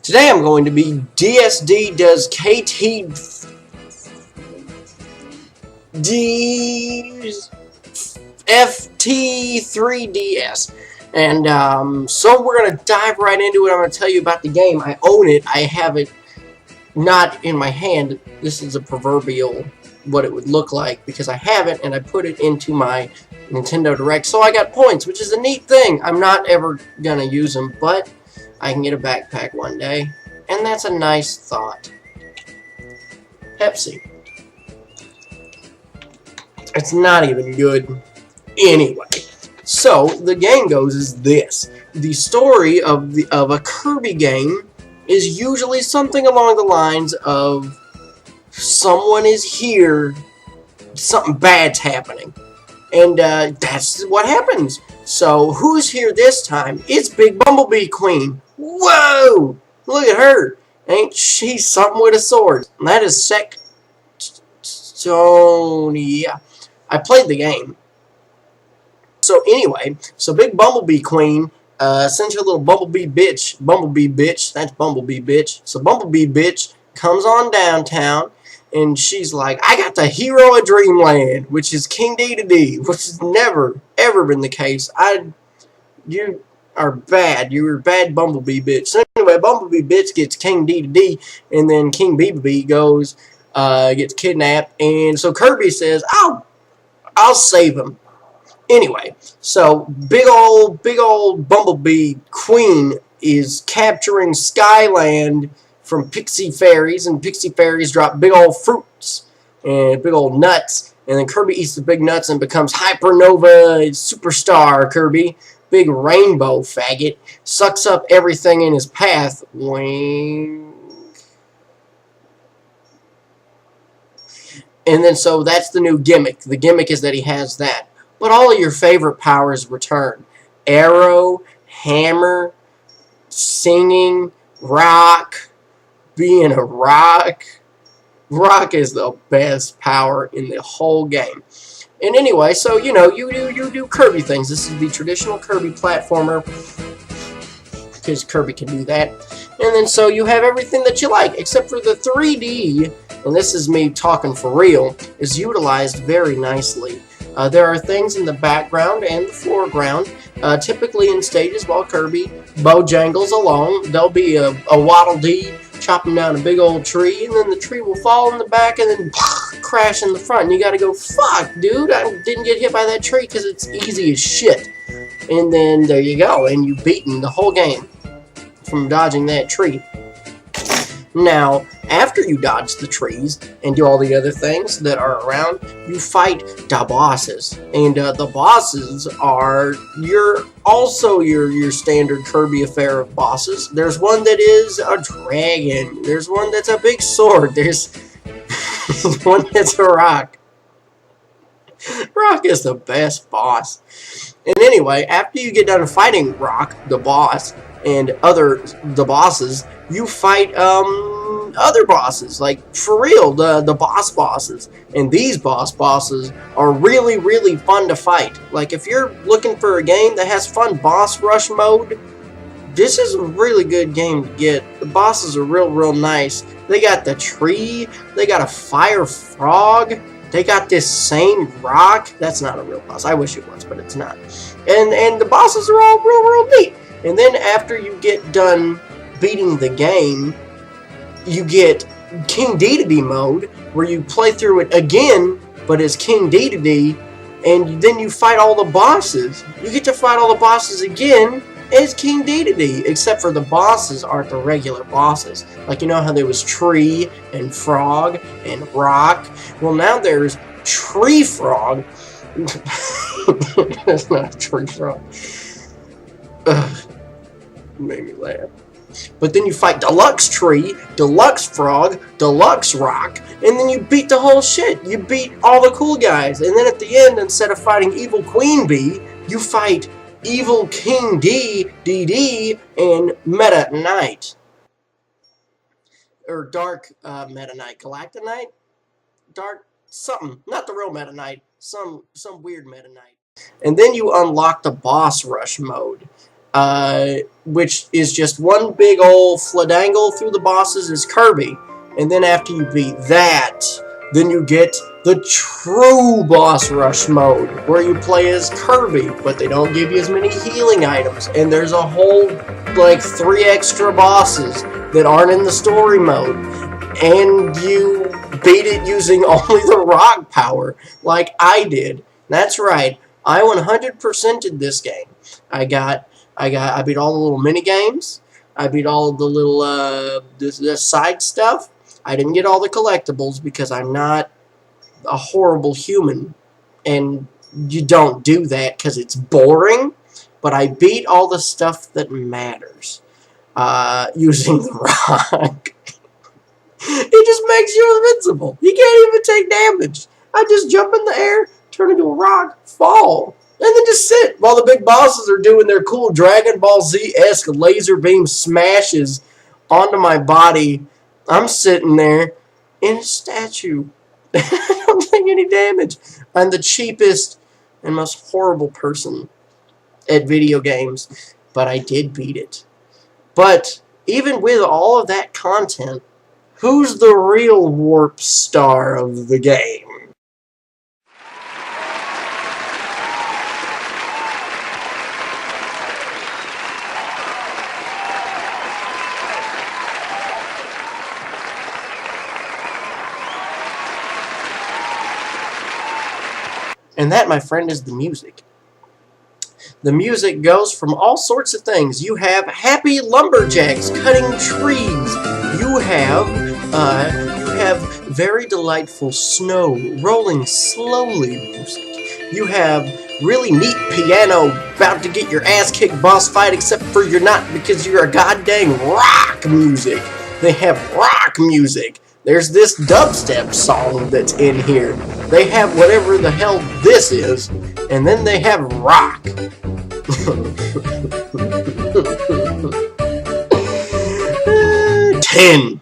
Today I'm going to be DSD does KT D's FT3DS. And so we're going to dive right into it. I'm going to tell you about the game. I own it. I have it not in my hand. This is a proverbial what it would look like because I have it and I put it into my Nintendo Direct. So I got points, which is a neat thing. I'm not ever going to use them, but I can get a backpack one day. And that's a nice thought. Pepsi. It's not even good anyway. So the game goes is this: the story of a Kirby game is usually something along the lines of someone is here, something bad's happening, and that's what happens. So who's here this time? It's Big Bumblebee Queen. Whoa! Look at her. Ain't she something with a sword? And that is Sectonia. I played the game. So anyway, so Big Bumblebee Queen sends her little Bumblebee bitch. That's Bumblebee bitch. So Bumblebee bitch comes on downtown, and she's like, I got the hero of Dreamland, which is King DSD, which has never, ever been the case. You are bad. You're a bad Bumblebee bitch. So anyway, Bumblebee bitch gets King DSD, and then King BBB gets kidnapped, and so Kirby says, I'll save him. Anyway, so big old Bumblebee Queen is capturing Skyland from Pixie Fairies, and Pixie Fairies drop big old fruits and big old nuts, and then Kirby eats the big nuts and becomes Hypernova Superstar Kirby, big rainbow faggot, sucks up everything in his path. Wink. And then so that's the new gimmick. The gimmick is that he has that. But all of your favorite powers return. Arrow, hammer, singing, rock, being a rock. Rock is the best power in the whole game. And anyway, so you know, you do Kirby things. This is the traditional Kirby platformer, because Kirby can do that. And then so you have everything that you like, except for the 3D, and this is me talking for real, is utilized very nicely. There are things in the background and the foreground, typically in stages while Kirby bojangles along. There'll be a Waddle Dee chopping down a big old tree, and then the tree will fall in the back and then crash in the front. And you gotta go, fuck, dude, I didn't get hit by that tree because it's easy as shit. And then there you go, and you've beaten the whole game from dodging that tree. Now, after you dodge the trees and do all the other things that are around, you fight the bosses. And the bosses are your standard Kirby affair of bosses. There's one that is a dragon. There's one that's a big sword. There's one that's a rock. Rock is the best boss. And anyway, after you get done fighting Rock, the boss, and the bosses, you fight other bosses, like for real, the boss bosses. And these bosses are really, really fun to fight. Like if you're looking for a game that has fun boss rush mode, this is a really good game to get. The bosses are real nice. They got the tree, they got a fire frog, they got this same rock. That's not a real boss. I wish it was, but it's not. And the bosses are all real neat. And then after you get done beating the game, you get King DSD mode, where you play through it again, but as King DSD, and then you fight all the bosses. You get to fight all the bosses again as King DSD, except for the bosses aren't the regular bosses. Like, you know how there was Tree and Frog and Rock? Well, now there's Tree Frog. That's not a Tree Frog. Ugh. Made me laugh. But then you fight Deluxe Tree, Deluxe Frog, Deluxe Rock, and then you beat the whole shit. You beat all the cool guys. And then at the end, instead of fighting Evil Queen Bee, you fight Evil King DD, and Meta Knight. Or Dark Meta Knight. Galacta Knight? Dark something. Not the real Meta Knight. Some weird Meta Knight. And then you unlock the boss rush mode. which is just one big old fladangle through the bosses is Kirby. And then after you beat that, then you get the true boss rush mode, where you play as Kirby, but they don't give you as many healing items. And there's a whole, like, 3 extra bosses that aren't in the story mode. And you beat it using only the rock power, like I did. That's right, I 100%ed this game. I beat all the little mini games. I beat all of the little the side stuff. I didn't get all the collectibles because I'm not a horrible human, and you don't do that because it's boring. But I beat all the stuff that matters using the rock. It just makes you invincible. You can't even take damage. I just jump in the air, turn into a rock, fall, and then just sit while the big bosses are doing their cool Dragon Ball Z-esque laser beam smashes onto my body. I'm sitting there in a statue. I don't take any damage. I'm the cheapest and most horrible person at video games, but I did beat it. But even with all of that content, who's the real warp star of the game? And that, my friend, is the music. The music goes from all sorts of things. You have happy lumberjacks cutting trees. You have very delightful snow rolling slowly music. You have really neat piano about to get your ass kicked boss fight, except for you're not because you're a goddamn rock music. They have rock music. There's this dubstep song that's in here. They have whatever the hell this is, and then they have rock. 10.